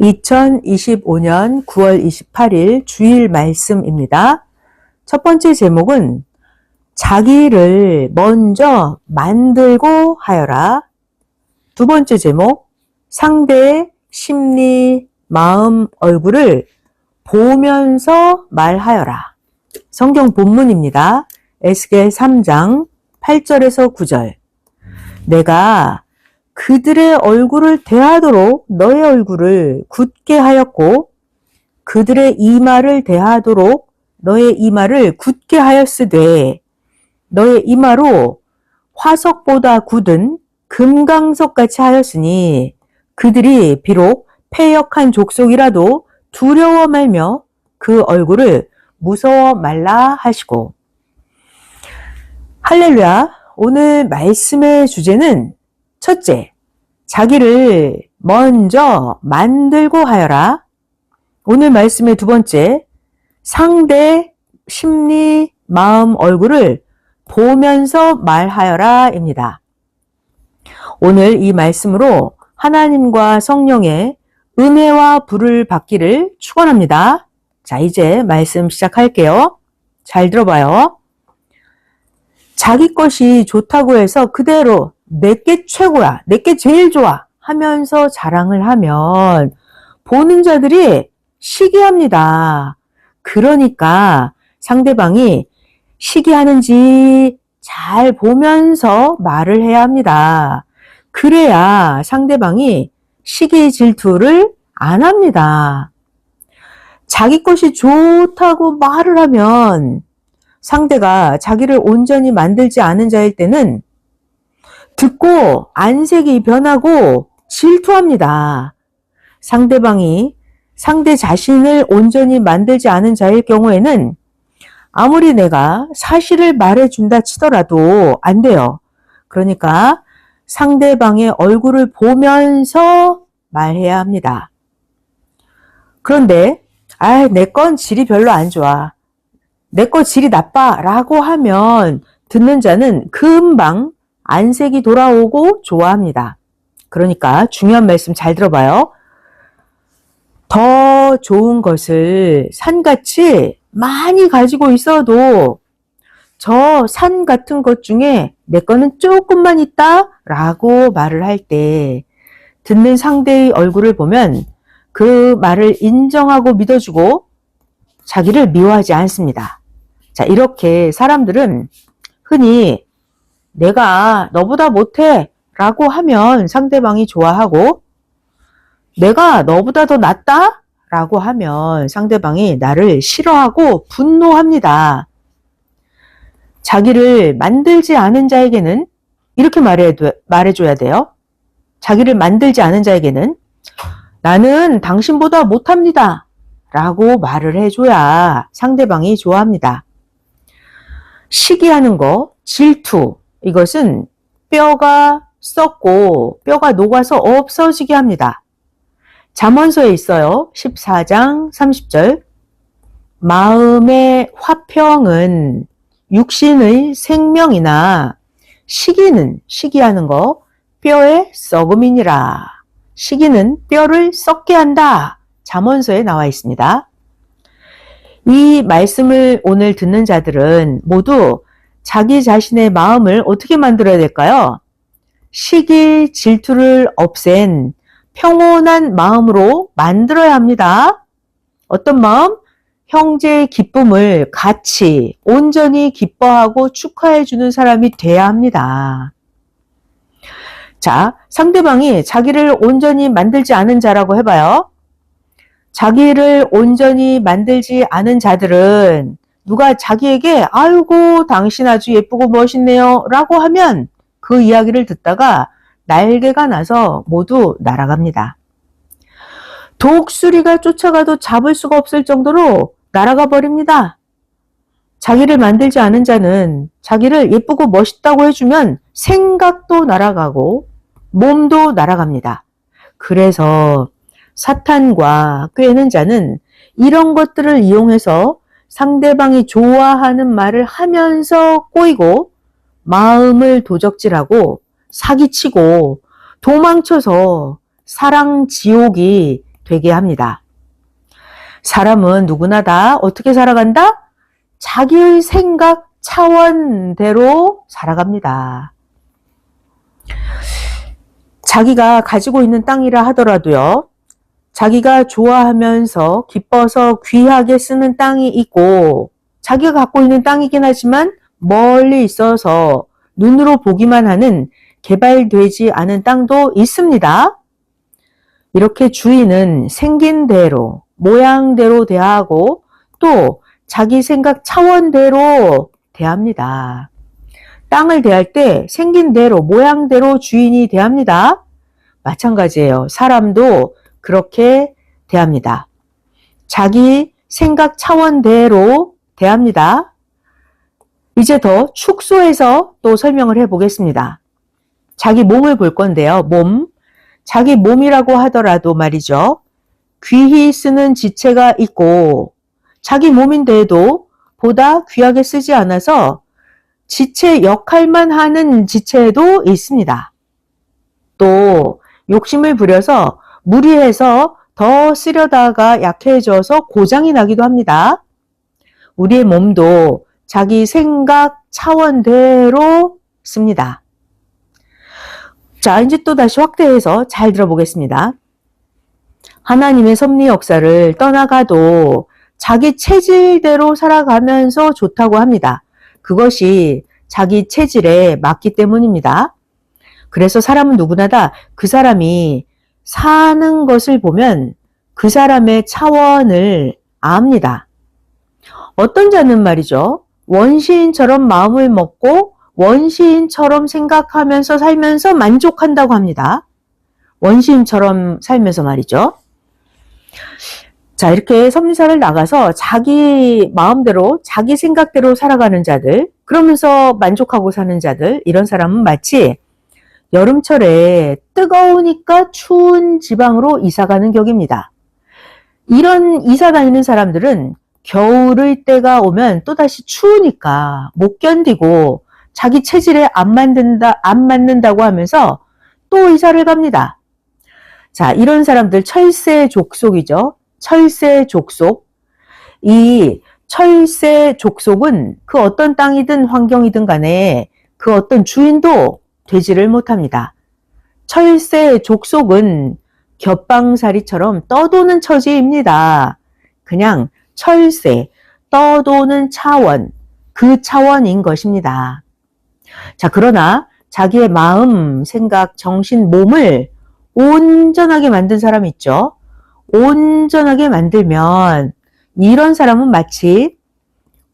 2025년 9월 28일 주일 말씀입니다. 첫 번째 제목은 자기를 먼저 만들고 하여라. 두 번째 제목, 상대의 심리, 마음, 얼굴을 보면서 말하여라. 성경 본문입니다. 에스겔 3장 8절에서 9절. 내가 그들의 얼굴을 대하도록 너의 얼굴을 굳게 하였고 그들의 이마를 대하도록 너의 이마를 굳게 하였으되 너의 이마로 화석보다 굳은 금강석같이 하였으니 그들이 비록 패역한 족속이라도 두려워 말며 그 얼굴을 무서워 말라 하시고. 할렐루야. 오늘 말씀의 주제는 첫째, 자기를 먼저 만들고 하여라. 오늘 말씀의 두 번째, 상대 심리, 마음, 얼굴을 보면서 말하여라 입니다. 오늘 이 말씀으로 하나님과 성령의 은혜와 불을 받기를 축원합니다. 자, 이제 말씀 시작할게요. 잘 들어봐요. 자기 것이 좋다고 해서 그대로 내게 최고야, 내게 제일 좋아 하면서 자랑을 하면 보는 자들이 시기합니다. 그러니까 상대방이 시기하는지 잘 보면서 말을 해야 합니다. 그래야 상대방이 시기 질투를 안 합니다. 자기 것이 좋다고 말을 하면 상대가 자기를 온전히 만들지 않은 자일 때는 듣고 안색이 변하고 질투합니다. 상대방이 상대 자신을 온전히 만들지 않은 자일 경우에는 아무리 내가 사실을 말해준다 치더라도 안 돼요. 그러니까 상대방의 얼굴을 보면서 말해야 합니다. 그런데 내 건 질이 별로 안 좋아, 내 거 질이 나빠 라고 하면 듣는 자는 금방 안색이 돌아오고 좋아합니다. 그러니까 중요한 말씀 잘 들어봐요. 더 좋은 것을 산같이 많이 가지고 있어도 저 산 같은 것 중에 내 거는 조금만 있다 라고 말을 할 때 듣는 상대의 얼굴을 보면 그 말을 인정하고 믿어주고 자기를 미워하지 않습니다. 자, 이렇게 사람들은 흔히 내가 너보다 못해 라고 하면 상대방이 좋아하고 내가 너보다 더 낫다 라고 하면 상대방이 나를 싫어하고 분노합니다. 자기를 만들지 않은 자에게는 이렇게 말해줘야 돼요. 자기를 만들지 않은 자에게는 나는 당신보다 못합니다 라고 말을 해줘야 상대방이 좋아합니다. 시기하는 거, 질투, 이것은 뼈가 썩고 뼈가 녹아서 없어지게 합니다. 잠언서에 있어요. 14장 30절. 마음의 화평은 육신의 생명이나 시기는, 시기하는 거, 뼈의 썩음이니라. 시기는 뼈를 썩게 한다. 잠언서에 나와 있습니다. 이 말씀을 오늘 듣는 자들은 모두 자기 자신의 마음을 어떻게 만들어야 될까요? 시기, 질투를 없앤 평온한 마음으로 만들어야 합니다. 어떤 마음? 형제의 기쁨을 같이 온전히 기뻐하고 축하해주는 사람이 돼야 합니다. 자, 상대방이 자기를 온전히 만들지 않은 자라고 해봐요. 자기를 온전히 만들지 않은 자들은 누가 자기에게 아이고 당신 아주 예쁘고 멋있네요 라고 하면 그 이야기를 듣다가 날개가 나서 모두 날아갑니다. 독수리가 쫓아가도 잡을 수가 없을 정도로 날아가 버립니다. 자기를 만들지 않은 자는 자기를 예쁘고 멋있다고 해주면 생각도 날아가고 몸도 날아갑니다. 그래서 사탄과 꾀는 자는 이런 것들을 이용해서 상대방이 좋아하는 말을 하면서 꼬이고 마음을 도적질하고 사기치고 도망쳐서 사랑 지옥이 되게 합니다. 사람은 누구나 다 어떻게 살아간다? 자기의 생각 차원대로 살아갑니다. 자기가 가지고 있는 땅이라 하더라도요, 자기가 좋아하면서 기뻐서 귀하게 쓰는 땅이 있고, 자기가 갖고 있는 땅이긴 하지만 멀리 있어서 눈으로 보기만 하는 개발되지 않은 땅도 있습니다. 이렇게 주인은 생긴 대로, 모양대로 대하고 또 자기 생각 차원대로 대합니다. 땅을 대할 때 생긴 대로, 모양대로 주인이 대합니다. 마찬가지예요. 사람도 그렇게 대합니다. 자기 생각 차원대로 대합니다. 이제 더 축소해서 또 설명을 해보겠습니다. 자기 몸을 볼 건데요. 몸. 자기 몸이라고 하더라도 말이죠. 귀히 쓰는 지체가 있고 자기 몸인데도 보다 귀하게 쓰지 않아서 지체 역할만 하는 지체도 있습니다. 또 욕심을 부려서 무리해서 더 쓰려다가 약해져서 고장이 나기도 합니다. 우리의 몸도 자기 생각 차원대로 씁니다. 자, 이제 또 다시 확대해서 잘 들어보겠습니다. 하나님의 섭리 역사를 떠나가도 자기 체질대로 살아가면서 좋다고 합니다. 그것이 자기 체질에 맞기 때문입니다. 그래서 사람은 누구나 다 그 사람이 사는 것을 보면 그 사람의 차원을 압니다. 어떤 자는 말이죠. 원시인처럼 마음을 먹고 원시인처럼 생각하면서 살면서 만족한다고 합니다. 원시인처럼 살면서 말이죠. 자, 이렇게 섭리사를 나가서 자기 마음대로 자기 생각대로 살아가는 자들, 그러면서 만족하고 사는 자들, 이런 사람은 마치 여름철에 뜨거우니까 추운 지방으로 이사가는 격입니다. 이런 이사 다니는 사람들은 겨울의 때가 오면 또다시 추우니까 못 견디고 자기 체질에 안 맞는다고 하면서 또 이사를 갑니다. 자, 이런 사람들 철새족속이죠. 철새족속. 이 철새족속은 그 어떤 땅이든 환경이든 간에 그 어떤 주인도 되지를 못합니다. 철새족속은 겹방사리처럼 떠도는 처지입니다. 그냥 철새, 떠도는 차원, 그 차원인 것입니다. 자, 그러나 자기의 마음, 생각, 정신, 몸을 온전하게 만든 사람 있죠. 온전하게 만들면 이런 사람은 마치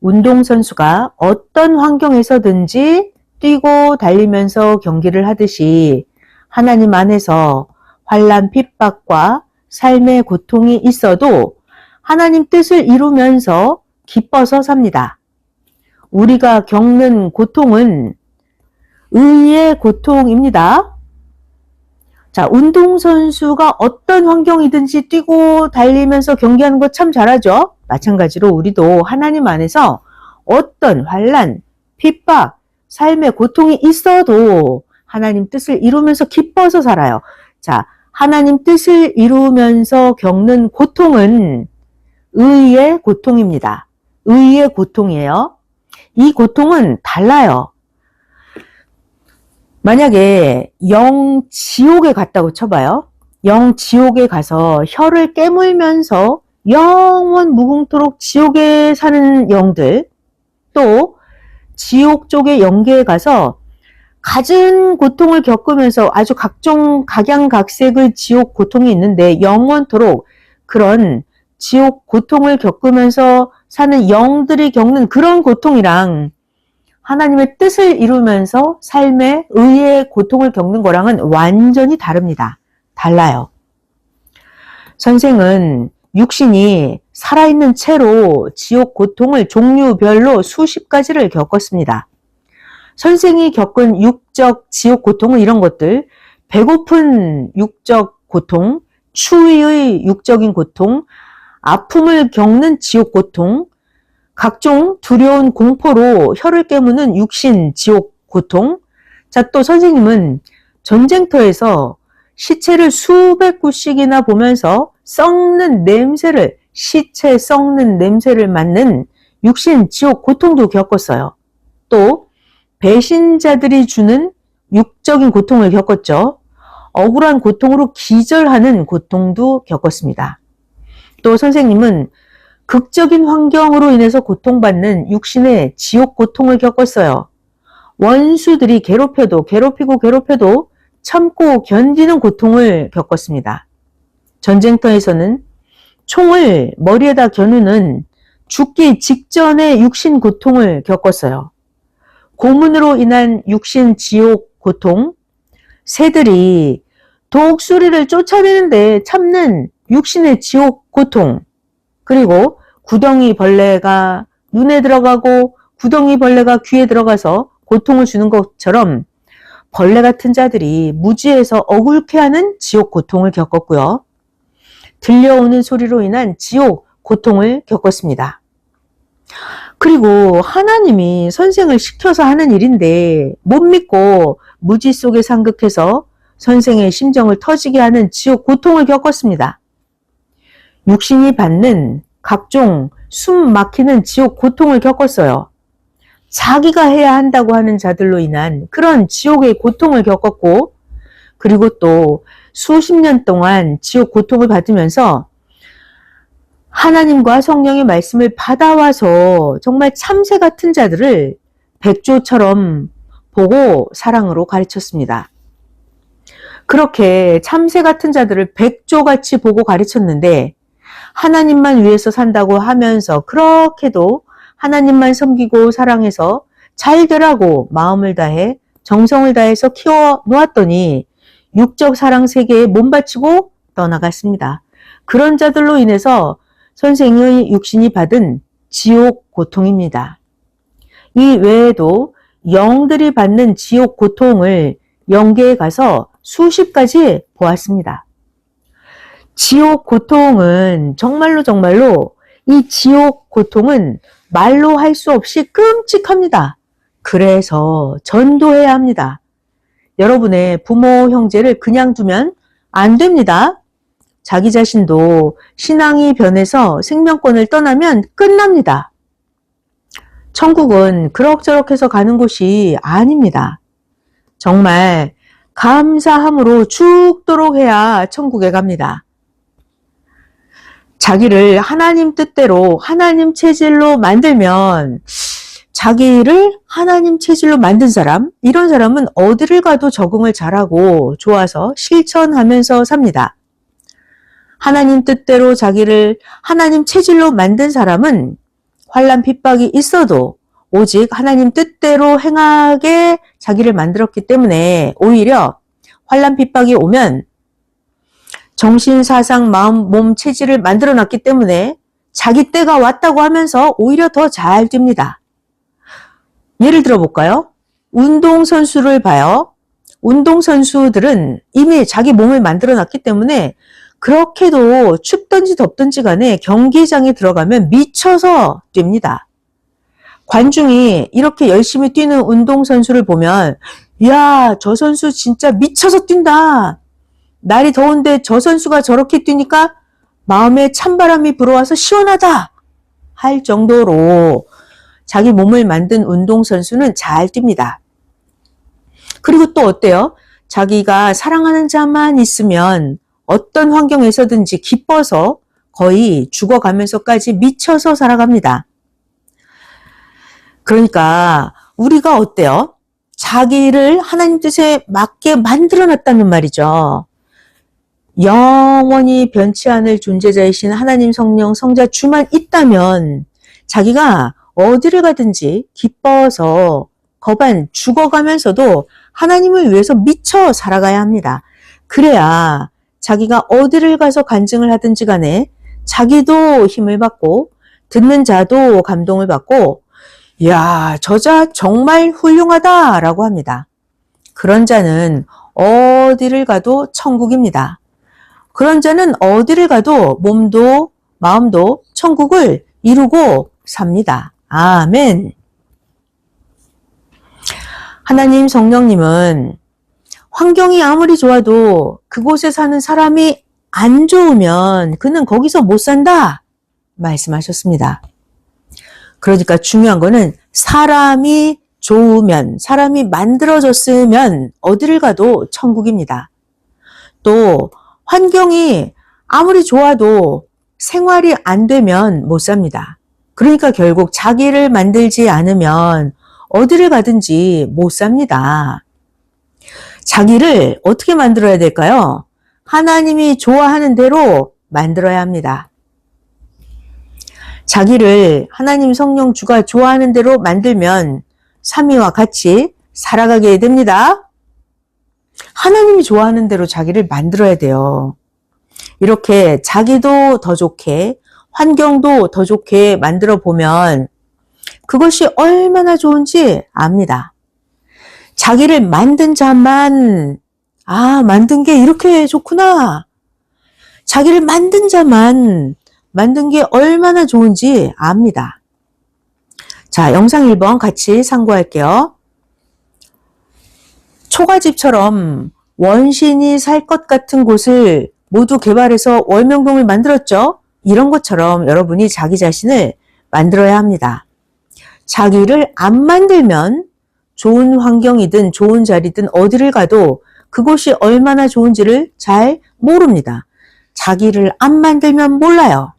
운동선수가 어떤 환경에서든지 뛰고 달리면서 경기를 하듯이 하나님 안에서 환난, 핍박과 삶의 고통이 있어도 하나님 뜻을 이루면서 기뻐서 삽니다. 우리가 겪는 고통은 의의 고통입니다. 자, 운동선수가 어떤 환경이든지 뛰고 달리면서 경기하는 거 참 잘하죠. 마찬가지로 우리도 하나님 안에서 어떤 환난, 핍박, 삶의 고통이 있어도 하나님 뜻을 이루면서 기뻐서 살아요. 자, 하나님 뜻을 이루면서 겪는 고통은 의의 고통입니다. 의의 고통이에요. 이 고통은 달라요. 만약에 영 지옥에 갔다고 쳐봐요. 영 지옥에 가서 혀를 깨물면서 영원 무궁토록 지옥에 사는 영들, 또 지옥 쪽의 영계에 가서 갖은 고통을 겪으면서 아주 각종 각양각색의 지옥 고통이 있는데 영원토록 그런 지옥 고통을 겪으면서 사는 영들이 겪는 그런 고통이랑 하나님의 뜻을 이루면서 삶의 의의 고통을 겪는 거랑은 완전히 다릅니다. 달라요. 선생은 육신이 살아있는 채로 지옥 고통을 종류별로 수십 가지를 겪었습니다. 선생이 겪은 육적 지옥 고통은 이런 것들, 배고픈 육적 고통, 추위의 육적인 고통, 아픔을 겪는 지옥 고통, 각종 두려운 공포로 혀를 깨무는 육신 지옥 고통. 자, 또 선생님은 전쟁터에서 시체를 수백 구씩이나 보면서 썩는 냄새를, 시체 썩는 냄새를 맡는 육신 지옥 고통도 겪었어요. 또 배신자들이 주는 육적인 고통을 겪었죠. 억울한 고통으로 기절하는 고통도 겪었습니다. 또 선생님은 극적인 환경으로 인해서 고통받는 육신의 지옥 고통을 겪었어요. 원수들이 괴롭히고 참고 견디는 고통을 겪었습니다. 전쟁터에서는 총을 머리에다 겨누는 죽기 직전의 육신 고통을 겪었어요. 고문으로 인한 육신 지옥 고통, 새들이 독수리를 쫓아내는데 참는 육신의 지옥 고통, 그리고 구덩이 벌레가 눈에 들어가고 구덩이 벌레가 귀에 들어가서 고통을 주는 것처럼 벌레 같은 자들이 무지에서 억울케 하는 지옥 고통을 겪었고요. 들려오는 소리로 인한 지옥 고통을 겪었습니다. 그리고 하나님이 선생을 시켜서 하는 일인데 못 믿고 무지 속에 상극해서 선생의 심정을 터지게 하는 지옥 고통을 겪었습니다. 육신이 받는 각종 숨 막히는 지옥 고통을 겪었어요. 자기가 해야 한다고 하는 자들로 인한 그런 지옥의 고통을 겪었고, 그리고 또 수십 년 동안 지옥 고통을 받으면서 하나님과 성령의 말씀을 받아와서 정말 참새 같은 자들을 백조처럼 보고 사랑으로 가르쳤습니다. 그렇게 참새 같은 자들을 백조같이 보고 가르쳤는데 하나님만 위해서 산다고 하면서 그렇게도 하나님만 섬기고 사랑해서 잘 되라고 마음을 다해 정성을 다해서 키워 놓았더니 육적 사랑 세계에 몸바치고 떠나갔습니다. 그런 자들로 인해서 선생의 육신이 받은 지옥 고통입니다. 이 외에도 영들이 받는 지옥 고통을 영계에 가서 수십 가지 보았습니다. 지옥 고통은 정말로 이 지옥 고통은 말로 할 수 없이 끔찍합니다. 그래서 전도해야 합니다. 여러분의 부모, 형제를 그냥 두면 안 됩니다. 자기 자신도 신앙이 변해서 생명권을 떠나면 끝납니다. 천국은 그럭저럭해서 가는 곳이 아닙니다. 정말 감사함으로 죽도록 해야 천국에 갑니다. 자기를 하나님 뜻대로 하나님 체질로 만들면 자기를 하나님 체질로 만든 사람, 이런 사람은 어디를 가도 적응을 잘하고 좋아서 실천하면서 삽니다. 하나님 뜻대로 자기를 하나님 체질로 만든 사람은 환난 핍박이 있어도 오직 하나님 뜻대로 행하게 자기를 만들었기 때문에 오히려 환난 핍박이 오면 정신, 사상, 마음, 몸, 체질을 만들어 놨기 때문에 자기 때가 왔다고 하면서 오히려 더 잘 됩니다. 예를 들어 볼까요? 운동선수를 봐요. 운동선수들은 이미 자기 몸을 만들어 놨기 때문에 그렇게도 춥든지 덥든지 간에 경기장에 들어가면 미쳐서 뜁니다. 관중이 이렇게 열심히 뛰는 운동선수를 보면 이야, 저 선수 진짜 미쳐서 뛴다. 날이 더운데 저 선수가 저렇게 뛰니까 마음에 찬바람이 불어와서 시원하다 할 정도로 자기 몸을 만든 운동선수는 잘 뜁니다. 그리고 또 어때요? 자기가 사랑하는 자만 있으면 어떤 환경에서든지 기뻐서 거의 죽어가면서까지 미쳐서 살아갑니다. 그러니까 우리가 어때요? 자기를 하나님 뜻에 맞게 만들어놨다는 말이죠. 영원히 변치 않을 존재자이신 하나님 성령 성자 주만 있다면 자기가 어디를 가든지 기뻐서 거반 죽어가면서도 하나님을 위해서 미쳐 살아가야 합니다. 그래야 자기가 어디를 가서 간증을 하든지 간에 자기도 힘을 받고 듣는 자도 감동을 받고 이야, 저 자 정말 훌륭하다라고 합니다. 그런 자는 어디를 가도 천국입니다. 그런 자는 어디를 가도 몸도 마음도 천국을 이루고 삽니다. 아멘. 하나님 성령님은 환경이 아무리 좋아도 그곳에 사는 사람이 안 좋으면 그는 거기서 못 산다 말씀하셨습니다. 그러니까 중요한 거는 사람이 좋으면, 사람이 만들어졌으면 어디를 가도 천국입니다. 또 환경이 아무리 좋아도 생활이 안 되면 못 삽니다. 그러니까 결국 자기를 만들지 않으면 어디를 가든지 못 삽니다. 자기를 어떻게 만들어야 될까요? 하나님이 좋아하는 대로 만들어야 합니다. 자기를 하나님 성령 주가 좋아하는 대로 만들면 삼위와 같이 살아가게 됩니다. 하나님이 좋아하는 대로 자기를 만들어야 돼요. 이렇게 자기도 더 좋게, 환경도 더 좋게 만들어 보면 그것이 얼마나 좋은지 압니다. 자기를 만든 자만, 만든 게 이렇게 좋구나. 자기를 만든 자만 만든 게 얼마나 좋은지 압니다. 자, 영상 1번 같이 참고할게요. 초가집처럼 원신이 살 것 같은 곳을 모두 개발해서 월명동을 만들었죠. 이런 것처럼 여러분이 자기 자신을 만들어야 합니다. 자기를 안 만들면 좋은 환경이든 좋은 자리든 어디를 가도 그곳이 얼마나 좋은지를 잘 모릅니다. 자기를 안 만들면 몰라요.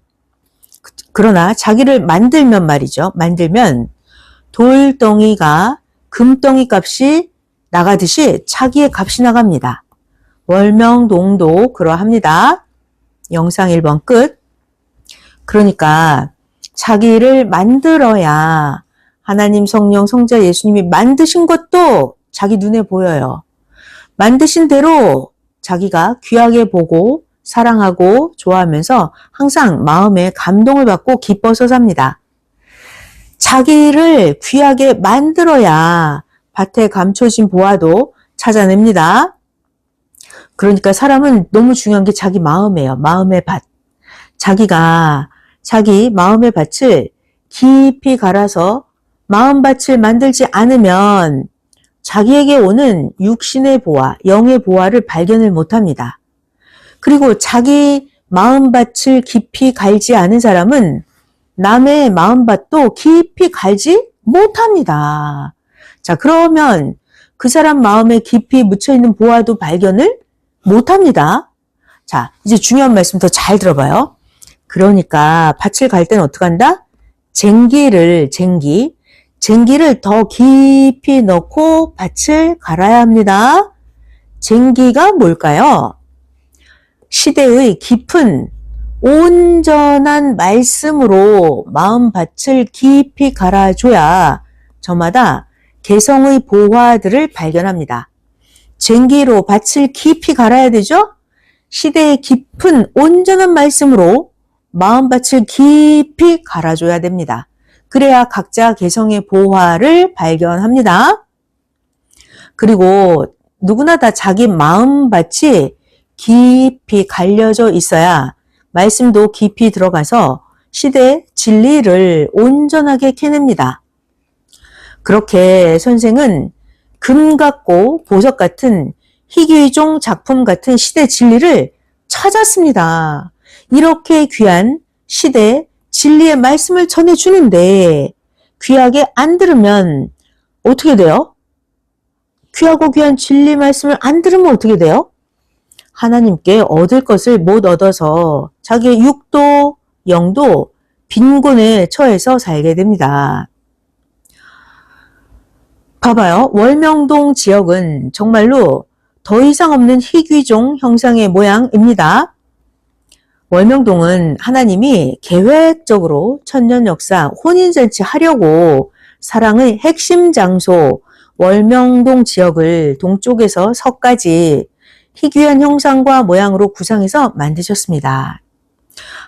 그러나 자기를 만들면 말이죠. 만들면 돌덩이가 금덩이 값이 나가듯이 자기의 값이 나갑니다. 월명동도 그러합니다. 영상 1번 끝. 그러니까 자기를 만들어야 하나님 성령 성자 예수님이 만드신 것도 자기 눈에 보여요. 만드신 대로 자기가 귀하게 보고 사랑하고 좋아하면서 항상 마음에 감동을 받고 기뻐서 삽니다. 자기를 귀하게 만들어야 밭에 감춰진 보화도 찾아냅니다. 그러니까 사람은 너무 중요한 게 자기 마음이에요. 마음의 밭. 자기가 자기 마음의 밭을 깊이 갈아서 마음밭을 만들지 않으면 자기에게 오는 육신의 보화, 영의 보화를 발견을 못합니다. 그리고 자기 마음밭을 깊이 갈지 않은 사람은 남의 마음밭도 깊이 갈지 못합니다. 자, 그러면 그 사람 마음에 깊이 묻혀있는 보화도 발견을 못합니다. 자, 이제 중요한 말씀 더 잘 들어봐요. 그러니까 밭을 갈 때는 어떻게 한다? 쟁기를 더 깊이 넣고 밭을 갈아야 합니다. 쟁기가 뭘까요? 시대의 깊은 온전한 말씀으로 마음밭을 깊이 갈아줘야 저마다 개성의 보화들을 발견합니다. 쟁기로 밭을 깊이 갈아야 되죠? 시대의 깊은 온전한 말씀으로 마음밭을 깊이 갈아줘야 됩니다. 그래야 각자 개성의 보화를 발견합니다. 그리고 누구나 다 자기 마음밭이 깊이 갈려져 있어야 말씀도 깊이 들어가서 시대의 진리를 온전하게 캐냅니다. 그렇게 선생은 금 같고 보석 같은 희귀종 작품 같은 시대 진리를 찾았습니다. 이렇게 귀한 시대 진리의 말씀을 전해주는데 귀하게 안 들으면 어떻게 돼요? 귀하고 귀한 진리 말씀을 안 들으면 어떻게 돼요? 하나님께 얻을 것을 못 얻어서 자기의 육도, 영도 빈곤에 처해서 살게 됩니다. 봐봐요. 월명동 지역은 정말로 더 이상 없는 희귀종 형상의 모양입니다. 월명동은 하나님이 계획적으로 천년 역사 혼인잔치 하려고 사랑의 핵심 장소 월명동 지역을 동쪽에서 서까지 희귀한 형상과 모양으로 구상해서 만드셨습니다.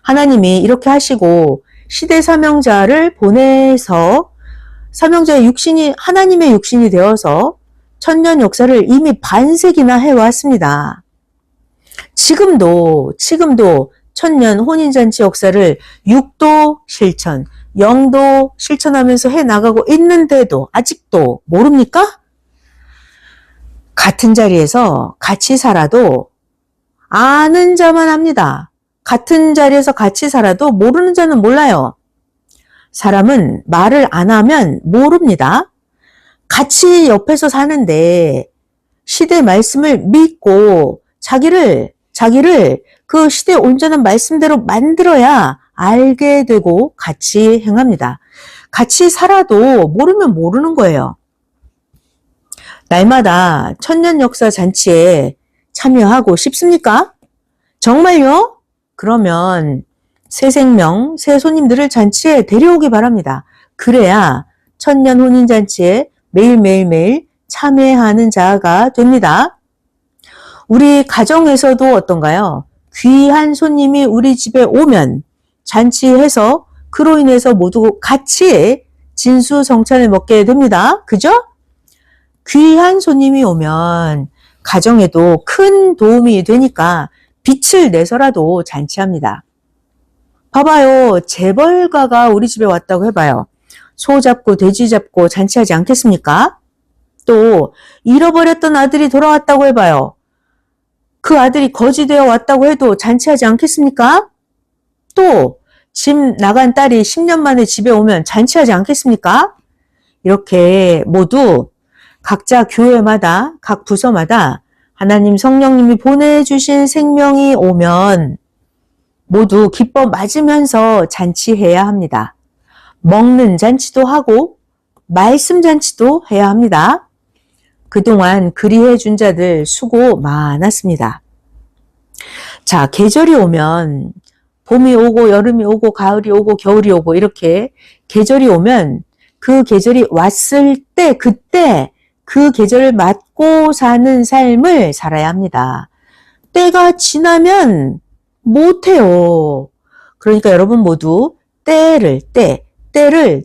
하나님이 이렇게 하시고 시대 사명자를 보내서 사명자의 육신이 하나님의 육신이 되어서 천년 역사를 이미 반세기나 해왔습니다. 지금도 천년 혼인잔치 역사를 육도 실천, 영도 실천하면서 해나가고 있는데도 아직도 모릅니까? 같은 자리에서 같이 살아도 아는 자만 합니다. 같은 자리에서 같이 살아도 모르는 자는 몰라요. 사람은 말을 안 하면 모릅니다. 같이 옆에서 사는데 시대 말씀을 믿고 자기를 그 시대의 온전한 말씀대로 만들어야 알게 되고 같이 행합니다. 같이 살아도 모르면 모르는 거예요. 날마다 천년 역사 잔치에 참여하고 싶습니까? 정말요? 그러면 새 생명, 새 손님들을 잔치에 데려오기 바랍니다. 그래야 천년 혼인 잔치에 매일매일 참여하는 자가 됩니다. 우리 가정에서도 어떤가요? 귀한 손님이 우리 집에 오면 잔치해서 그로 인해서 모두 같이 진수성찬을 먹게 됩니다. 그죠? 귀한 손님이 오면 가정에도 큰 도움이 되니까 빛을 내서라도 잔치합니다. 봐봐요. 재벌가가 우리 집에 왔다고 해봐요. 소 잡고 돼지 잡고 잔치하지 않겠습니까? 또 잃어버렸던 아들이 돌아왔다고 해봐요. 그 아들이 거지되어 왔다고 해도 잔치하지 않겠습니까? 또 집 나간 딸이 10년 만에 집에 오면 잔치하지 않겠습니까? 이렇게 모두 각자 교회마다 각 부서마다 하나님 성령님이 보내주신 생명이 오면 모두 기뻐 맞으면서 잔치해야 합니다. 먹는 잔치도 하고 말씀 잔치도 해야 합니다. 그동안 그리해 준 자들 수고 많았습니다. 자, 계절이 오면 봄이 오고 여름이 오고 가을이 오고 겨울이 오고 이렇게 계절이 오면 그 계절이 왔을 때 그때 그 계절을 맞고 사는 삶을 살아야 합니다. 때가 지나면 못해요. 그러니까 여러분 모두 때를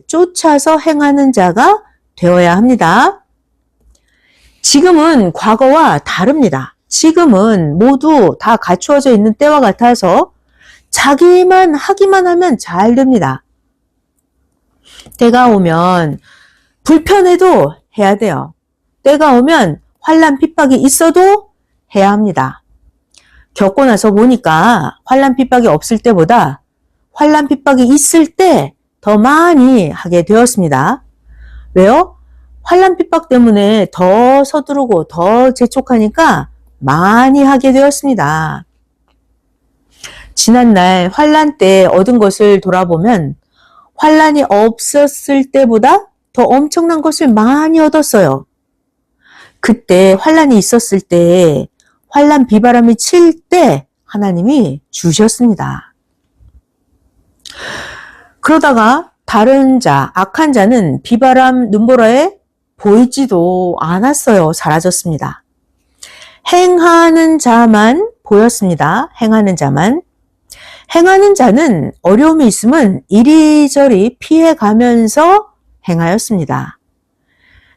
쫓아서 행하는 자가 되어야 합니다. 지금은 과거와 다릅니다. 지금은 모두 다 갖추어져 있는 때와 같아서 자기만 하기만 하면 잘 됩니다. 때가 오면 불편해도 해야 돼요. 때가 오면 환난 핍박이 있어도 해야 합니다. 겪고 나서 보니까 환난 핍박이 없을 때보다 환난 핍박이 있을 때 더 많이 하게 되었습니다. 왜요? 환난 핍박 때문에 더 서두르고 더 재촉하니까 많이 하게 되었습니다. 지난날 환난 때 얻은 것을 돌아보면 환난이 없었을 때보다 더 엄청난 것을 많이 얻었어요. 그때 환난이 있었을 때 환난 비바람이 칠 때 하나님이 주셨습니다. 그러다가 다른 자, 악한 자는 비바람 눈보라에 보이지도 않았어요. 사라졌습니다. 행하는 자만 보였습니다. 행하는 자만. 행하는 자는 어려움이 있으면 이리저리 피해가면서 행하였습니다.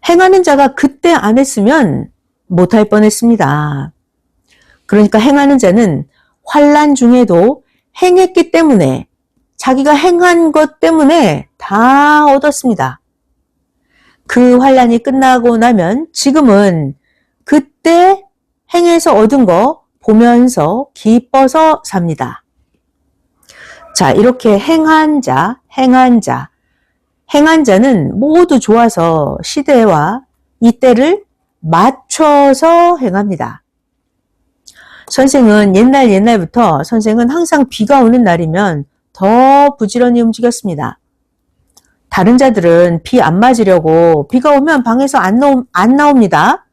행하는 자가 그때 안 했으면 못할 뻔했습니다. 그러니까 행하는 자는 환난 중에도 행했기 때문에 자기가 행한 것 때문에 다 얻었습니다. 그 환난이 끝나고 나면 지금은 그때 행해서 얻은 거 보면서 기뻐서 삽니다. 자, 이렇게 행한 자는 모두 좋아서 시대와 이때를 맞춰서 행합니다. 선생은 옛날부터 선생은 항상 비가 오는 날이면 더 부지런히 움직였습니다. 다른 자들은 비 안 맞으려고 비가 오면 방에서 안 나옵니다.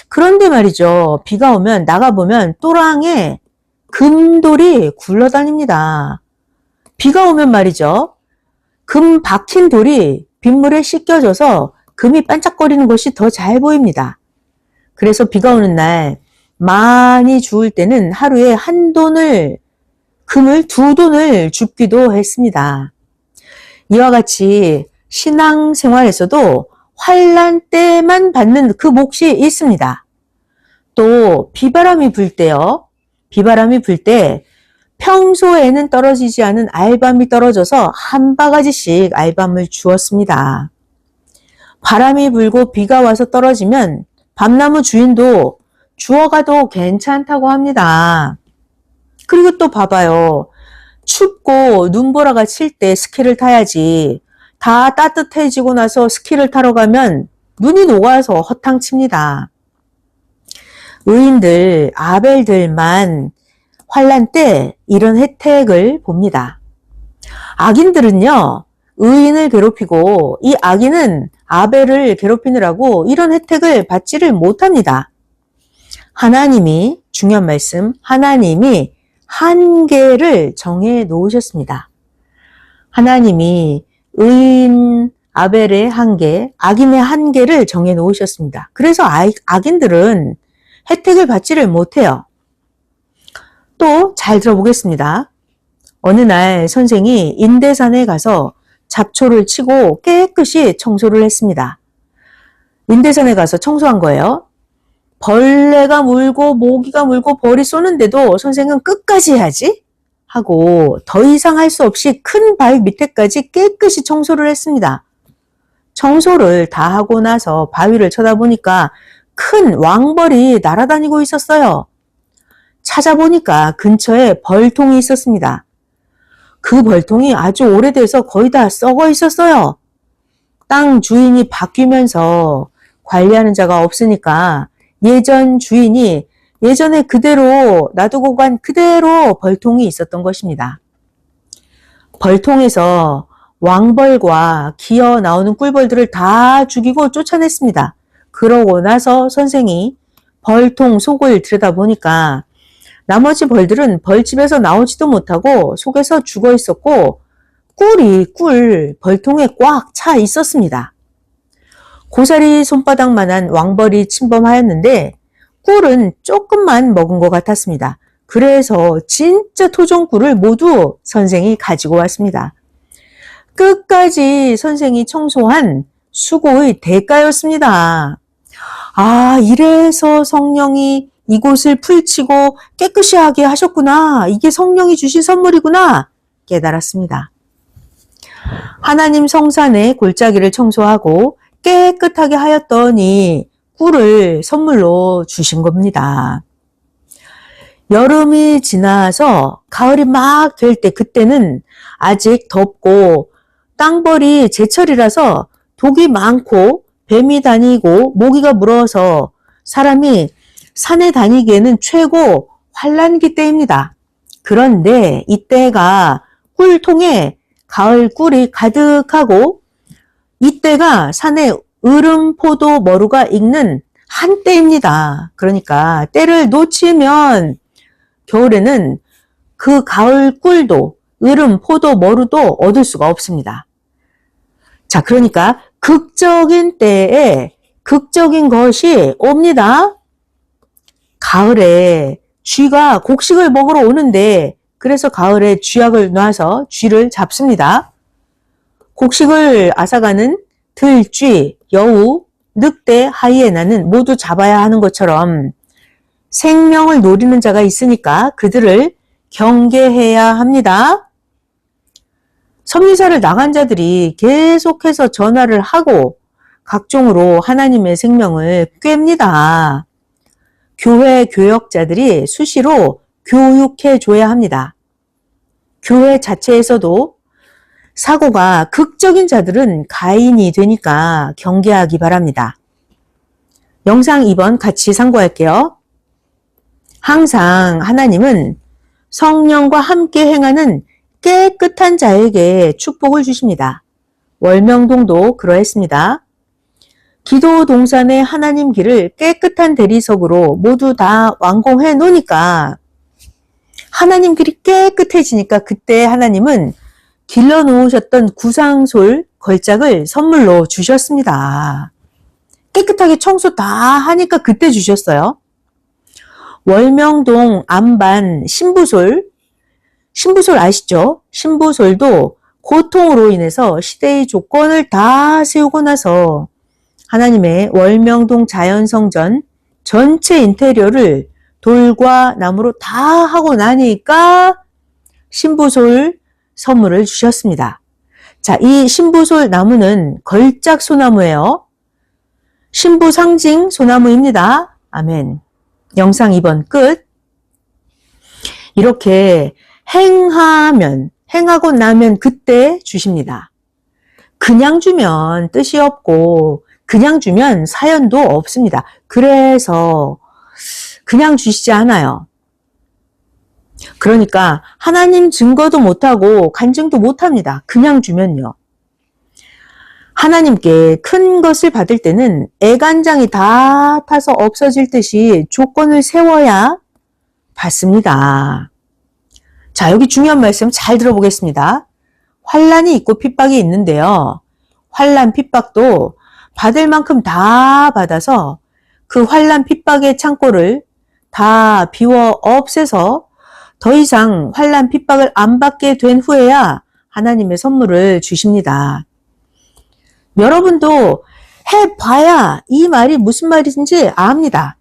그런데 말이죠. 비가 오면 나가보면 또랑에 금돌이 굴러다닙니다. 비가 오면 말이죠. 금 박힌 돌이 빗물에 씻겨져서 금이 반짝거리는 것이 더 잘 보입니다. 그래서 비가 오는 날 많이 주울 때는 하루에 한 돈을 금을 2돈을 줍기도 했습니다. 이와 같이 신앙생활에서도 환난 때만 받는 그 몫이 있습니다. 또 비바람이 불 때요. 비바람이 불 때 평소에는 떨어지지 않은 알밤이 떨어져서 한 바가지씩 알밤을 주었습니다. 바람이 불고 비가 와서 떨어지면 밤나무 주인도 주워가도 괜찮다고 합니다. 그리고 또 봐봐요. 춥고 눈보라가 칠 때 스키를 타야지. 다 따뜻해지고 나서 스키를 타러 가면 눈이 녹아서 허탕칩니다. 의인들, 아벨들만 환란 때 이런 혜택을 봅니다. 악인들은요, 의인을 괴롭히고 이 악인은 아벨을 괴롭히느라고 이런 혜택을 받지를 못합니다. 하나님이, 중요한 말씀, 하나님이 한계를 정해 놓으셨습니다. 하나님이 의인 아벨의 한계, 악인의 한계를 정해 놓으셨습니다. 그래서 악인들은 혜택을 받지를 못해요. 또 잘 들어보겠습니다. 어느 날 선생이 인대산에 가서 잡초를 치고 깨끗이 청소를 했습니다. 인대산에 가서 청소한 거예요. 벌레가 물고 모기가 물고 벌이 쏘는데도 선생은 끝까지 해야지 하고 더 이상 할 수 없이 큰 바위 밑에까지 깨끗이 청소를 했습니다. 청소를 다 하고 나서 바위를 쳐다보니까 큰 왕벌이 날아다니고 있었어요. 찾아보니까 근처에 벌통이 있었습니다. 그 벌통이 아주 오래돼서 거의 다 썩어 있었어요. 땅 주인이 바뀌면서 관리하는 자가 없으니까 예전 주인이 예전에 그대로 놔두고 간 그대로 벌통이 있었던 것입니다. 벌통에서 왕벌과 기어 나오는 꿀벌들을 다 죽이고 쫓아냈습니다. 그러고 나서 선생이 벌통 속을 들여다보니까 나머지 벌들은 벌집에서 나오지도 못하고 속에서 죽어 있었고 벌통에 꽉 차 있었습니다. 고사리 손바닥만한 왕벌이 침범하였는데 꿀은 조금만 먹은 것 같았습니다. 그래서 진짜 토종꿀을 모두 선생이 가지고 왔습니다. 끝까지 선생이 청소한 수고의 대가였습니다. 아, 이래서 성령이 이곳을 풀치고 깨끗이 하게 하셨구나. 이게 성령이 주신 선물이구나. 깨달았습니다. 하나님 성산의 골짜기를 청소하고 깨끗하게 하였더니 꿀을 선물로 주신 겁니다. 여름이 지나서 가을이 막 될 때 그때는 아직 덥고 땅벌이 제철이라서 독이 많고 뱀이 다니고 모기가 물어서 사람이 산에 다니기에는 최고 환란기 때입니다. 그런데 이때가 꿀통에 가을 꿀이 가득하고 이때가 산에 으름, 포도, 머루가 익는 한때입니다. 그러니까 때를 놓치면 겨울에는 그 가을 꿀도 으름, 포도, 머루도 얻을 수가 없습니다. 자, 그러니까 극적인 때에 극적인 것이 옵니다. 가을에 쥐가 곡식을 먹으러 오는데 그래서 가을에 쥐약을 놔서 쥐를 잡습니다. 곡식을 앗아가는 들쥐, 여우, 늑대, 하이에나는 모두 잡아야 하는 것처럼 생명을 노리는 자가 있으니까 그들을 경계해야 합니다. 섭리사를 나간 자들이 계속해서 전화를 하고 각종으로 하나님의 생명을 꿰입니다. 교회 교역자들이 수시로 교육해 줘야 합니다. 교회 자체에서도 사고가 극적인 자들은 가인이 되니까 경계하기 바랍니다. 영상 2번 같이 상고할게요. 항상 하나님은 성령과 함께 행하는 깨끗한 자에게 축복을 주십니다. 월명동도 그러했습니다. 기도 동산의 하나님 길을 깨끗한 대리석으로 모두 다 완공해 놓으니까 하나님 길이 깨끗해지니까 그때 하나님은 길러 놓으셨던 구상솔 걸작을 선물로 주셨습니다. 깨끗하게 청소 다 하니까 그때 주셨어요. 월명동 안반 신부솔 아시죠? 신부솔도 고통으로 인해서 시대의 조건을 다 세우고 나서 하나님의 월명동 자연성전 전체 인테리어를 돌과 나무로 다 하고 나니까 신부솔 선물을 주셨습니다. 자, 이 신부솔 나무는 걸작 소나무예요. 신부 상징 소나무입니다. 아멘. 영상 2번 끝. 이렇게 행하고 나면 그때 주십니다. 그냥 주면 뜻이 없고 그냥 주면 사연도 없습니다. 그래서 그냥 주시지 않아요. 그러니까 하나님 증거도 못하고 간증도 못합니다. 그냥 주면요. 하나님께 큰 것을 받을 때는 애간장이 다 타서 없어질 듯이 조건을 세워야 받습니다. 자, 여기 중요한 말씀 잘 들어보겠습니다. 환난이 있고 핍박이 있는데요. 환난 핍박도 받을 만큼 다 받아서 그 환난 핍박의 창고를 다 비워 없애서 더 이상 환난 핍박을 안 받게 된 후에야 하나님의 선물을 주십니다. 여러분도 해봐야 이 말이 무슨 말인지 압니다.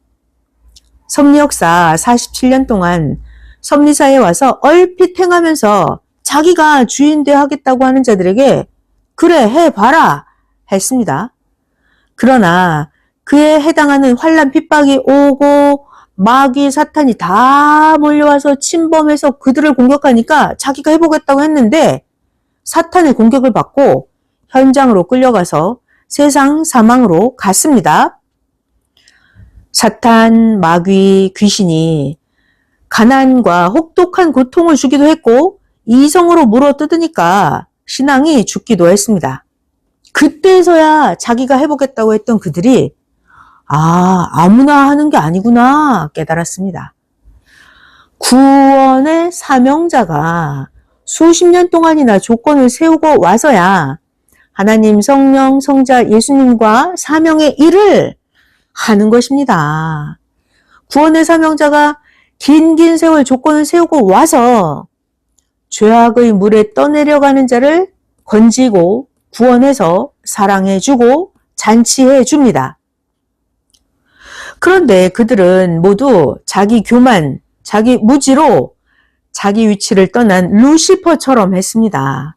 섭리역사 47년 동안 섭리사에 와서 얼핏 행하면서 자기가 주인 되어 하겠다고 하는 자들에게 그래 해봐라 했습니다. 그러나 그에 해당하는 환난 핍박이 오고 마귀 사탄이 다 몰려와서 침범해서 그들을 공격하니까 자기가 해보겠다고 했는데 사탄의 공격을 받고 현장으로 끌려가서 세상 사망으로 갔습니다. 사탄, 마귀, 귀신이 가난과 혹독한 고통을 주기도 했고 이성으로 물어뜯으니까 신앙이 죽기도 했습니다. 그때서야 자기가 해보겠다고 했던 그들이 아무나 하는 게 아니구나 깨달았습니다. 구원의 사명자가 수십 년 동안이나 조건을 세우고 와서야 하나님, 성령, 성자, 예수님과 사명의 일을 하는 것입니다. 구원의 사명자가 긴 세월 조건을 세우고 와서 죄악의 물에 떠내려가는 자를 건지고 구원해서 사랑해주고 잔치해줍니다. 그런데 그들은 모두 자기 교만, 자기 무지로 자기 위치를 떠난 루시퍼처럼 했습니다.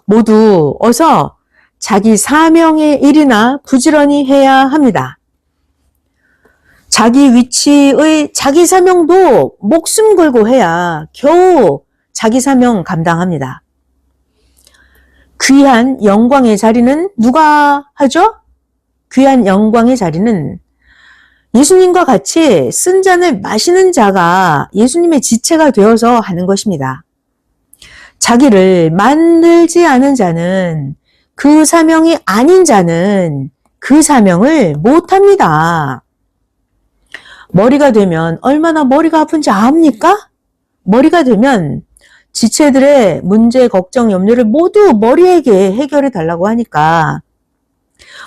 모두 어서 자기 사명의 일이나 부지런히 해야 합니다. 자기 위치의 자기 사명도 목숨 걸고 해야 겨우 자기 사명 감당합니다. 귀한 영광의 자리는 누가 하죠? 귀한 영광의 자리는 예수님과 같이 쓴 잔을 마시는 자가 예수님의 지체가 되어서 하는 것입니다. 자기를 만들지 않은 자는 그 사명이 아닌 자는 그 사명을 못합니다. 머리가 되면 얼마나 머리가 아픈지 압니까? 머리가 되면 지체들의 문제, 걱정, 염려를 모두 머리에게 해결해 달라고 하니까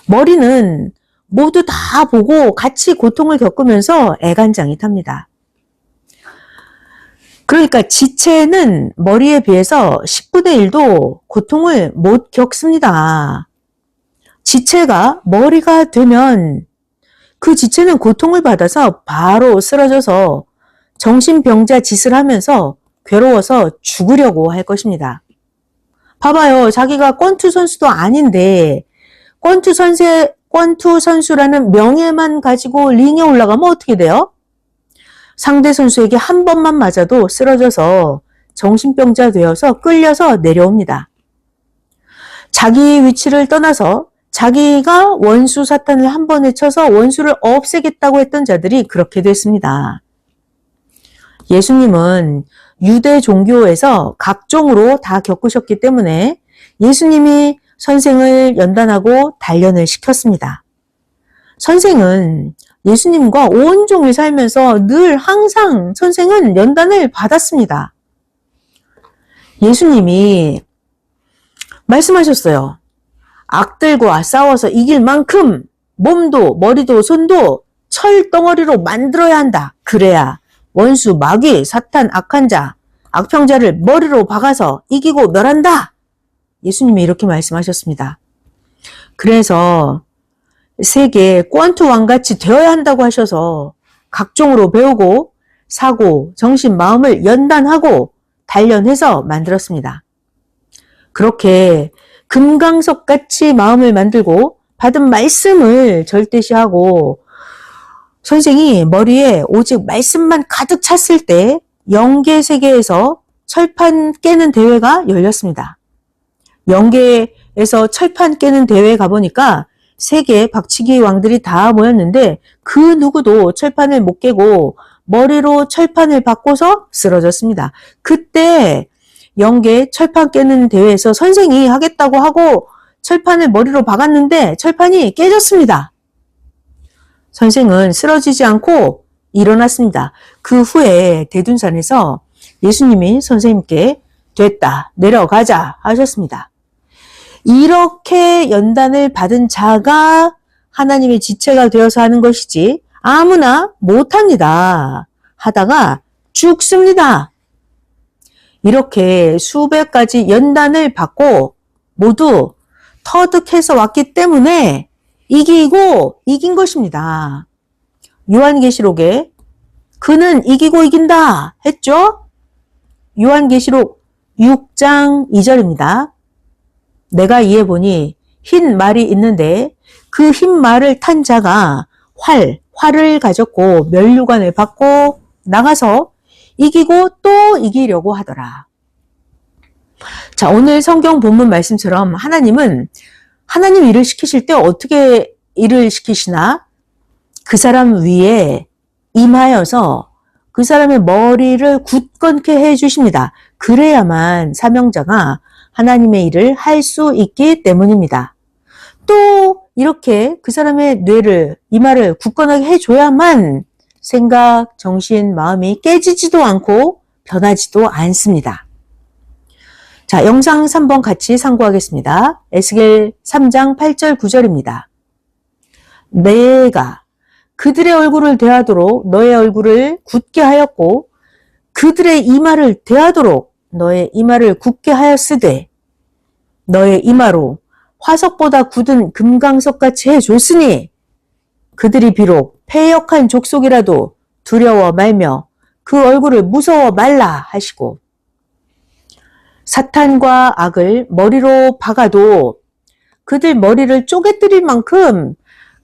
머리는 모두 다 보고 같이 고통을 겪으면서 애간장이 탑니다. 그러니까 지체는 머리에 비해서 10분의 1도 고통을 못 겪습니다. 지체가 머리가 되면 그 지체는 고통을 받아서 바로 쓰러져서 정신병자 짓을 하면서 괴로워서 죽으려고 할 것입니다. 봐봐요. 자기가 권투 선수도 아닌데 권투 선수라는 명예만 가지고 링에 올라가면 어떻게 돼요? 상대 선수에게 한 번만 맞아도 쓰러져서 정신병자 되어서 끌려서 내려옵니다. 자기 위치를 떠나서 자기가 원수 사탄을 한 번에 쳐서 원수를 없애겠다고 했던 자들이 그렇게 됐습니다. 예수님은 유대 종교에서 각종으로 다 겪으셨기 때문에 예수님이 선생을 연단하고 단련을 시켰습니다. 선생은 예수님과 온종일 살면서 늘 항상 선생은 연단을 받았습니다. 예수님이 말씀하셨어요. 악들과 싸워서 이길 만큼 몸도 머리도 손도 철덩어리로 만들어야 한다. 그래야 원수, 마귀, 사탄, 악한 자, 악평자를 머리로 박아서 이기고 멸한다. 예수님이 이렇게 말씀하셨습니다. 그래서 세계 권투 왕같이 되어야 한다고 하셔서 각종으로 배우고 사고, 정신, 마음을 연단하고 단련해서 만들었습니다. 그렇게 금강석같이 마음을 만들고 받은 말씀을 절대시하고 선생이 머리에 오직 말씀만 가득 찼을 때 영계 세계에서 철판 깨는 대회가 열렸습니다. 영계에서 철판 깨는 대회에 가보니까 세계 박치기 왕들이 다 모였는데 그 누구도 철판을 못 깨고 머리로 철판을 받고서 쓰러졌습니다. 그때 영계 철판 깨는 대회에서 선생이 하겠다고 하고 철판을 머리로 박았는데 철판이 깨졌습니다. 선생은 쓰러지지 않고 일어났습니다. 그 후에 대둔산에서 예수님이 선생님께 됐다, 내려가자 하셨습니다. 이렇게 연단을 받은 자가 하나님의 지체가 되어서 하는 것이지 아무나 못합니다. 하다가 죽습니다. 이렇게 수백 가지 연단을 받고 모두 터득해서 왔기 때문에 이기고 이긴 것입니다. 요한계시록에 그는 이기고 이긴다 했죠? 요한계시록 6장 2절입니다. 내가 이에 보니 흰 말이 있는데 그 흰 말을 탄 자가 활을 가졌고 면류관을 받고 나가서 이기고 또 이기려고 하더라. 자, 오늘 성경 본문 말씀처럼 하나님은 하나님 일을 시키실 때 어떻게 일을 시키시나? 그 사람 위에 임하여서 그 사람의 머리를 굳건케 해 주십니다. 그래야만 사명자가 하나님의 일을 할 수 있기 때문입니다. 또 이렇게 그 사람의 뇌를, 이마를 굳건하게 해줘야만 생각, 정신, 마음이 깨지지도 않고 변하지도 않습니다. 자, 영상 3번 같이 상고하겠습니다. 에스겔 3장 8절 9절입니다. 내가 그들의 얼굴을 대하도록 너의 얼굴을 굳게 하였고 그들의 이마를 대하도록 너의 이마를 굳게 하였으되 너의 이마로 화석보다 굳은 금강석같이 해줬으니 그들이 비록 패역한 족속이라도 두려워 말며 그 얼굴을 무서워 말라 하시고 사탄과 악을 머리로 박아도 그들 머리를 쪼개뜨릴 만큼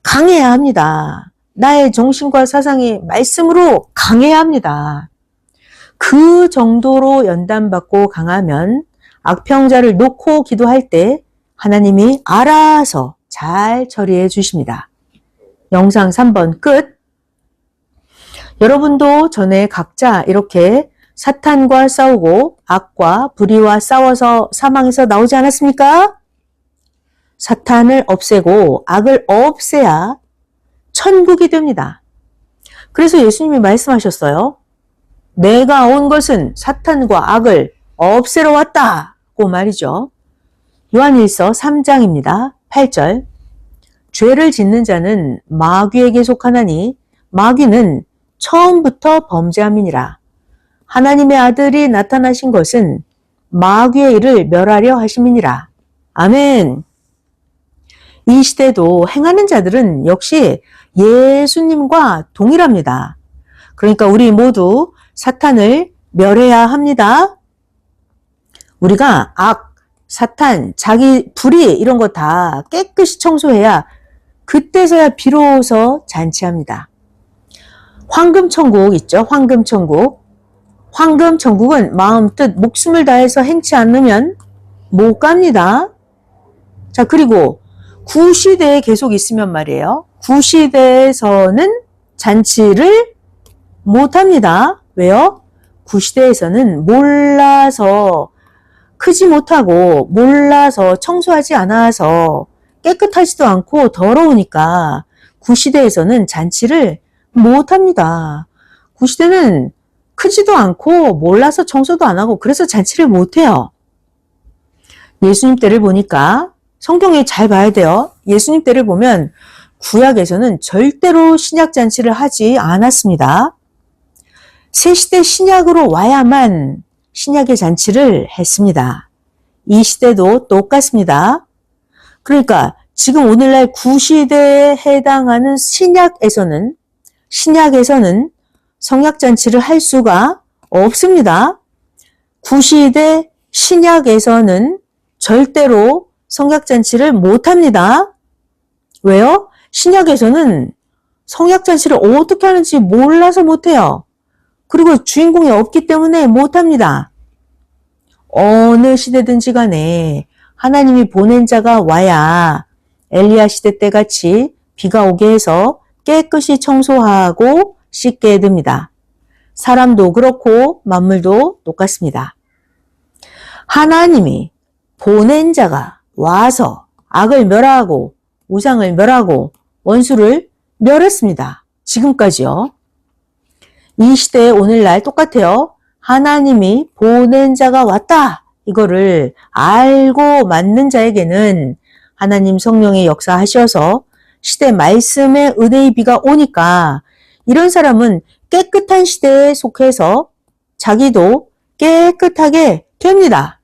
강해야 합니다. 나의 정신과 사상이 말씀으로 강해야 합니다. 그 정도로 연단받고 강하면 악평자를 놓고 기도할 때 하나님이 알아서 잘 처리해 주십니다. 영상 3번 끝. 여러분도 전에 각자 이렇게 사탄과 싸우고 악과 불의와 싸워서 사망에서 나오지 않았습니까? 사탄을 없애고 악을 없애야 천국이 됩니다. 그래서 예수님이 말씀하셨어요. 내가 온 것은 사탄과 악을 없애러 왔다고 말이죠. 요한일서 3장입니다. 8절. 죄를 짓는 자는 마귀에게 속하나니 마귀는 처음부터 범죄함이니라. 하나님의 아들이 나타나신 것은 마귀의 일을 멸하려 하심이니라. 아멘. 이 시대도 행하는 자들은 역시 예수님과 동일합니다. 그러니까 우리 모두 사탄을 멸해야 합니다. 우리가 악, 사탄, 자기 불의 이런 거 다 깨끗이 청소해야 그때서야 비로소 잔치합니다. 황금천국 있죠? 황금천국. 황금천국은 마음, 뜻, 목숨을 다해서 행치 않으면 못 갑니다. 자, 그리고 구시대에 계속 있으면 말이에요. 구시대에서는 잔치를 못합니다. 왜요? 구시대에서는 몰라서 크지 못하고 몰라서 청소하지 않아서 깨끗하지도 않고 더러우니까 구시대에서는 잔치를 못합니다. 구시대는 크지도 않고 몰라서 청소도 안 하고 그래서 잔치를 못해요. 예수님 때를 보니까 성경에 잘 봐야 돼요. 예수님 때를 보면 구약에서는 절대로 신약잔치를 하지 않았습니다. 새시대 신약으로 와야만 신약의 잔치를 했습니다. 이 시대도 똑같습니다. 그러니까 지금 오늘날 구시대에 해당하는 신약에서는 성약잔치를 할 수가 없습니다. 구시대 신약에서는 절대로 성약잔치를 못합니다. 왜요? 신약에서는 성약잔치를 어떻게 하는지 몰라서 못해요. 그리고 주인공이 없기 때문에 못합니다. 어느 시대든지 간에 하나님이 보낸 자가 와야 엘리야 시대 때 같이 비가 오게 해서 깨끗이 청소하고 씻게 됩니다. 사람도 그렇고 만물도 똑같습니다. 하나님이 보낸 자가 와서 악을 멸하고 우상을 멸하고 원수를 멸했습니다. 지금까지요. 이 시대에 오늘날 똑같아요. 하나님이 보낸 자가 왔다. 이거를 알고 맞는 자에게는 하나님 성령이 역사하셔서 시대 말씀의 은혜의 비가 오니까 이런 사람은 깨끗한 시대에 속해서 자기도 깨끗하게 됩니다.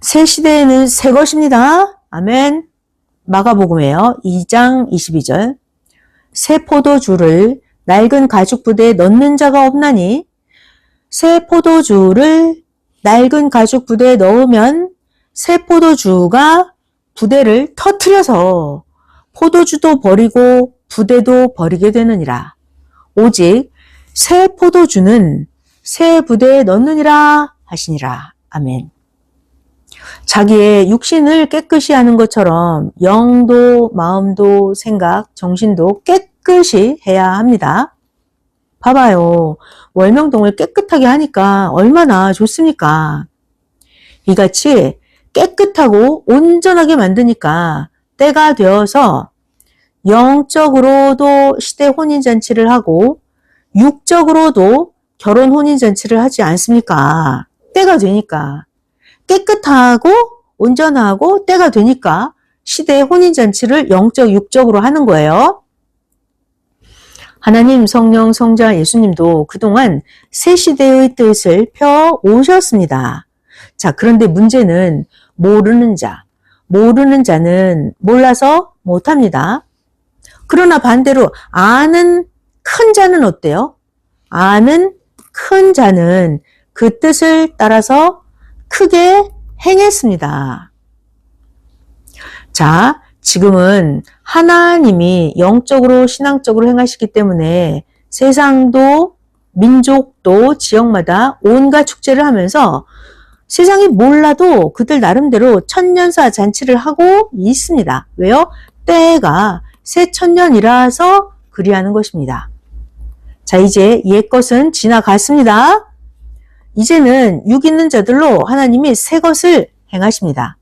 새 시대에는 새 것입니다. 아멘. 마가복음에요. 2장 22절. 새 포도주를 낡은 가죽 부대에 넣는 자가 없나니 새 포도주를 낡은 가죽 부대에 넣으면 새 포도주가 부대를 터뜨려서 포도주도 버리고 부대도 버리게 되느니라. 오직 새 포도주는 새 부대에 넣느니라 하시니라. 아멘. 자기의 육신을 깨끗이 하는 것처럼 영도, 마음도, 생각, 정신도 깨끗이 해야 합니다. 봐봐요. 월명동을 깨끗하게 하니까 얼마나 좋습니까? 이같이 깨끗하고 온전하게 만드니까 때가 되어서 영적으로도 시대 혼인잔치를 하고 육적으로도 결혼 혼인잔치를 하지 않습니까? 때가 되니까. 깨끗하고 온전하고 때가 되니까 시대의 혼인잔치를 영적, 육적으로 하는 거예요. 하나님, 성령, 성자, 예수님도 그동안 새 시대의 뜻을 펴 오셨습니다. 자, 그런데 문제는 모르는 자는 몰라서 못합니다. 그러나 반대로 아는 큰 자는 어때요? 아는 큰 자는 그 뜻을 따라서 크게 행했습니다. 자, 지금은 하나님이 영적으로 신앙적으로 행하시기 때문에 세상도 민족도 지역마다 온갖 축제를 하면서 세상이 몰라도 그들 나름대로 천년사 잔치를 하고 있습니다. 왜요? 때가 새천년이라서 그리하는 것입니다. 자, 이제 옛것은 지나갔습니다. 이제는 육 있는 자들로 하나님이 새 것을 행하십니다.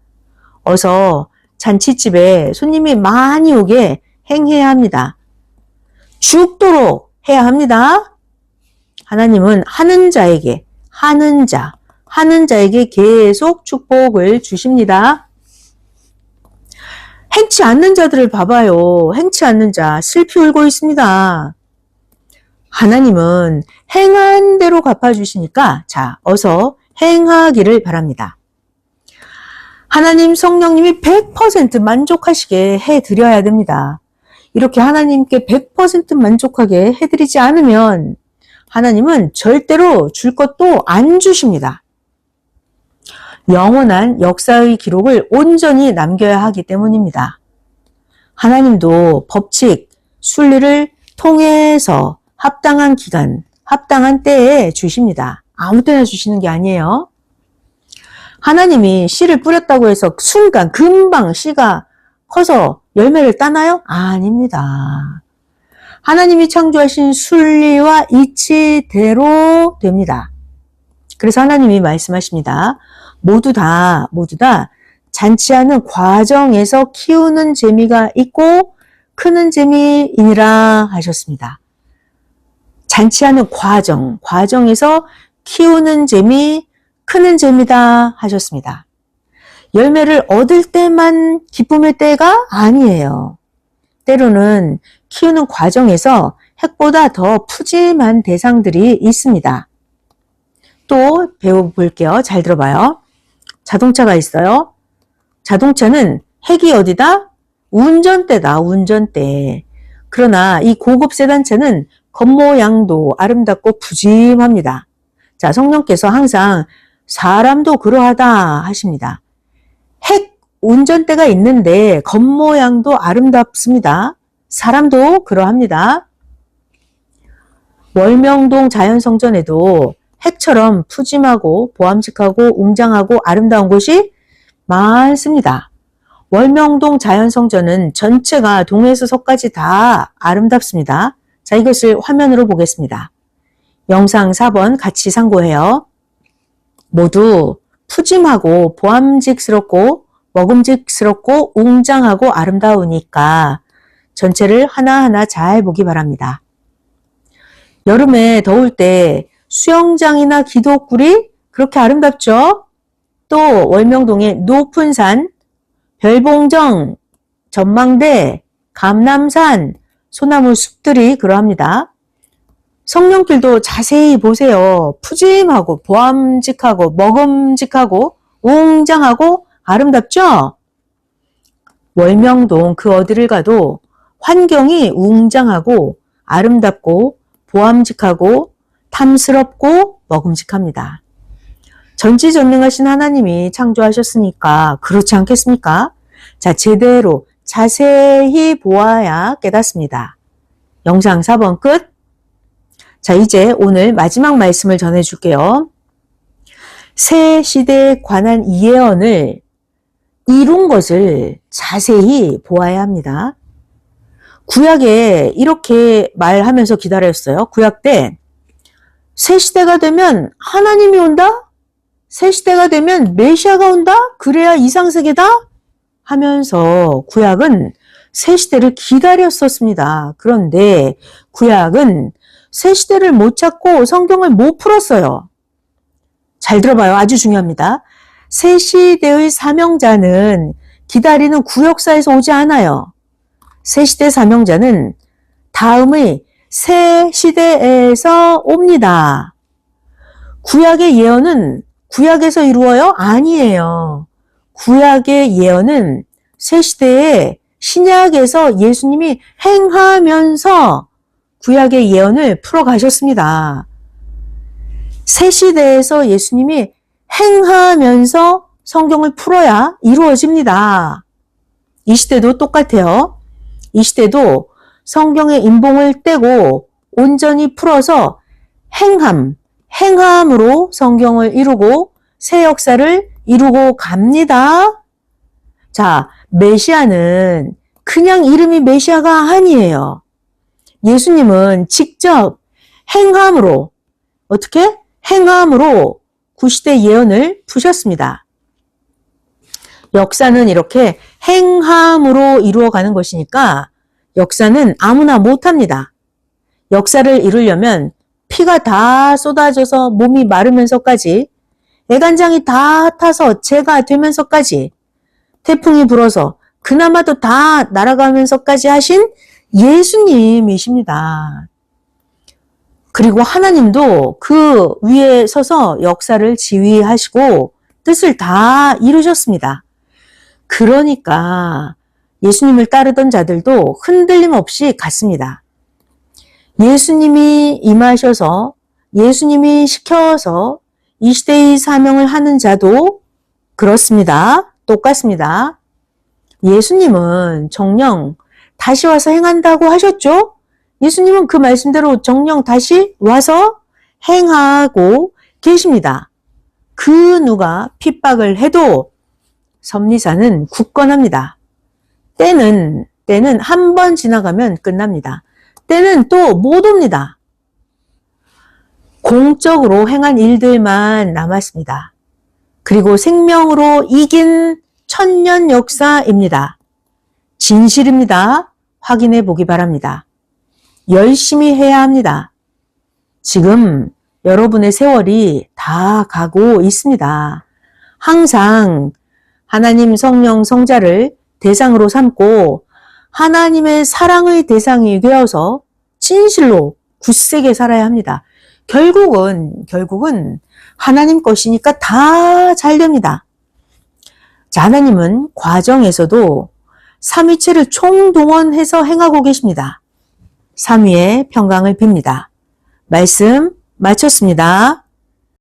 어서 잔치집에 손님이 많이 오게 행해야 합니다. 죽도록 해야 합니다. 하나님은 하는 자에게 계속 축복을 주십니다. 행치 않는 자들을 봐봐요. 행치 않는 자 슬피 울고 있습니다. 하나님은 행한 대로 갚아주시니까 자, 어서 행하기를 바랍니다. 하나님 성령님이 100% 만족하시게 해드려야 됩니다. 이렇게 하나님께 100% 만족하게 해드리지 않으면 하나님은 절대로 줄 것도 안 주십니다. 영원한 역사의 기록을 온전히 남겨야 하기 때문입니다. 하나님도 법칙, 순리를 통해서 합당한 기간, 합당한 때에 주십니다. 아무 때나 주시는 게 아니에요. 하나님이 씨를 뿌렸다고 해서 순간 금방 씨가 커서 열매를 따나요? 아닙니다. 하나님이 창조하신 순리와 이치대로 됩니다. 그래서 하나님이 말씀하십니다. 모두 다 잔치하는 과정에서 키우는 재미가 있고 크는 재미이니라 하셨습니다. 잔치하는 과정에서 키우는 재미, 크는 재미다 하셨습니다. 열매를 얻을 때만 기쁨의 때가 아니에요. 때로는 키우는 과정에서 핵보다 더 푸짐한 대상들이 있습니다. 또 배워볼게요. 잘 들어봐요. 자동차가 있어요. 자동차는 핵이 어디다? 운전대다, 운전대. 그러나 이 고급 세단차는 겉모양도 아름답고 푸짐합니다. 자, 성령께서 항상 사람도 그러하다 하십니다. 핵 운전대가 있는데 겉모양도 아름답습니다. 사람도 그러합니다. 월명동 자연성전에도 핵처럼 푸짐하고 보암직하고 웅장하고 아름다운 곳이 많습니다. 월명동 자연성전은 전체가 동에서 서까지 다 아름답습니다. 자, 이것을 화면으로 보겠습니다. 영상 4번 같이 참고해요. 모두 푸짐하고 보암직스럽고 먹음직스럽고 웅장하고 아름다우니까 전체를 하나하나 잘 보기 바랍니다. 여름에 더울 때 수영장이나 기도굴이 그렇게 아름답죠? 또 월명동의 높은 산, 별봉정, 전망대, 감남산, 소나무 숲들이 그러합니다. 성령길도 자세히 보세요. 푸짐하고 보암직하고 먹음직하고 웅장하고 아름답죠? 월명동 그 어디를 가도 환경이 웅장하고 아름답고 보암직하고 탐스럽고 먹음직합니다. 전지전능하신 하나님이 창조하셨으니까 그렇지 않겠습니까? 자, 제대로 자세히 보아야 깨닫습니다. 영상 4번 끝. 자, 이제 오늘 마지막 말씀을 전해줄게요. 새 시대에 관한 예언을 이룬 것을 자세히 보아야 합니다. 구약에 이렇게 말하면서 기다렸어요. 구약 때 새 시대가 되면 하나님이 온다? 새 시대가 되면 메시아가 온다? 그래야 이상세계다? 하면서 구약은 새 시대를 기다렸었습니다. 그런데 구약은 새 시대를 못 찾고 성경을 못 풀었어요. 잘 들어봐요. 아주 중요합니다. 새 시대의 사명자는 기다리는 구역사에서 오지 않아요. 새 시대 사명자는 다음의 새 시대에서 옵니다. 구약의 예언은 구약에서 이루어요? 아니에요. 구약의 예언은 새 시대에 신약에서 예수님이 행하면서 구약의 예언을 풀어가셨습니다. 새 시대에서 예수님이 행하면서 성경을 풀어야 이루어집니다. 이 시대도 똑같아요. 이 시대도 성경의 인봉을 떼고 온전히 풀어서 행함으로 성경을 이루고 새 역사를 이루고 갑니다. 자, 메시아는 그냥 이름이 메시아가 아니에요. 예수님은 직접 행함으로, 어떻게? 행함으로 구시대 예언을 푸셨습니다. 역사는 이렇게 행함으로 이루어가는 것이니까 역사는 아무나 못합니다. 역사를 이루려면 피가 다 쏟아져서 몸이 마르면서까지, 애간장이 다 타서 재가 되면서까지, 태풍이 불어서 그나마도 다 날아가면서까지 하신 예수님이십니다. 그리고 하나님도 그 위에 서서 역사를 지휘하시고 뜻을 다 이루셨습니다. 그러니까 예수님을 따르던 자들도 흔들림 없이 갔습니다. 예수님이 임하셔서, 예수님이 시켜서 이 시대의 사명을 하는 자도 그렇습니다. 똑같습니다. 예수님은 정령 다시 와서 행한다고 하셨죠? 예수님은 그 말씀대로 정령 다시 와서 행하고 계십니다. 그 누가 핍박을 해도 섭리자는 굳건합니다. 때는 한 번 지나가면 끝납니다. 때는 또 못 옵니다. 공적으로 행한 일들만 남았습니다. 그리고 생명으로 이긴 천년 역사입니다. 진실입니다. 확인해 보기 바랍니다. 열심히 해야 합니다. 지금 여러분의 세월이 다 가고 있습니다. 항상 하나님 성령 성자를 대상으로 삼고 하나님의 사랑의 대상이 되어서 진실로 굳세게 살아야 합니다. 결국은 하나님 것이니까 다 잘 됩니다. 자, 하나님은 과정에서도 삼위체를 총동원해서 행하고 계십니다. 삼위의 평강을 빕니다. 말씀 마쳤습니다.